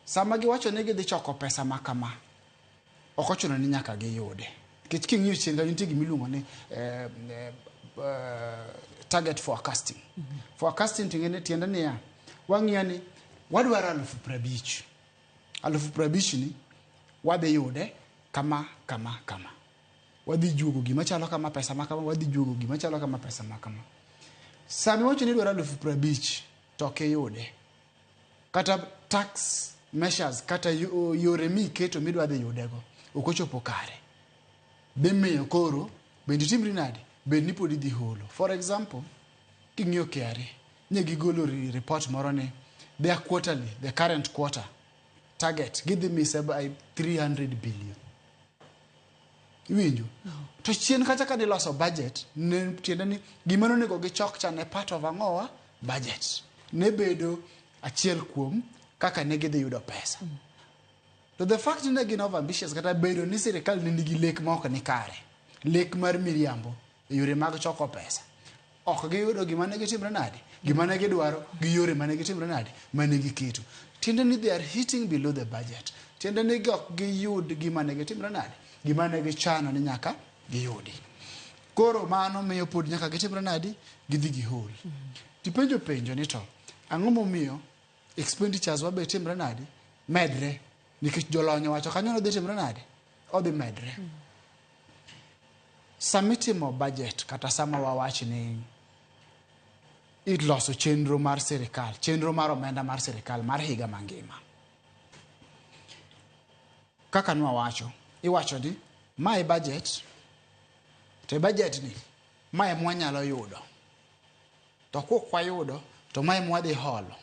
sama giwacho ni gidhi choko pesa makama ok ochuno ni nyaka giyude nikech king'iyo chenga nitie gimiluongo ni target forecasting. Forecasting tiende niya wang'iyo ni wadwaro 50,000. 50,000 ni wadhi yude kama. Wadhi juogo gima chalo kama pesa makama, wadhi juogo gima chalo kama pesa makama. Sami wacho ni dwaro 50,000 to kiyude. Kata tax measures kata yore miketo midwa dhi yudego ok ochopo kare. Bimiyo koro bende timri nade? Bende pod idhi holo. For example, king'iyo KRA, ne gigolo report moro ni their quarterly, the current quarter target gidhi mise by 300 billion. Iwinjo? To chien kacha ka niloso budget, ne tiende ni gima nonego gichok cha ne part of ang'owa budget. Ne bedo achiel kuom kaka ne gidhi yudo pesa. To the fact ni gin over ambitious kata bedo ni sirkal nigi lek ma ok ni kare. Lek mar miriambo e yore mag choko pesa. Ok giyudo gima ne gitimre nade? Gima ne gidwaro gi yore mane gitimre nade? Mane giketo. Tiende ni they are hitting below the budget. Tiende ni ok giyud gima ne gitimre nade? Gima ne gichano ni nyaka giyudi. Koro mano miyo pod nyaka gitimre nade? Gidhi gihol. Tipenjo ni to ang'o momiyo expenditures wabe timre nade? Medre. Nikech jolonyo wacho kanyo no dhi timre nade? Odhi medre. Samitimo budget kata sama wawach ni iloso chenro mar sirkal, chenro mar omenda mar sirkal mar higa mangima. Kaka nwa wacho, iwacho ni mae budget, te budget ni mae mwanyalo yudo. To kwa yudo, to mae mwadhi holo.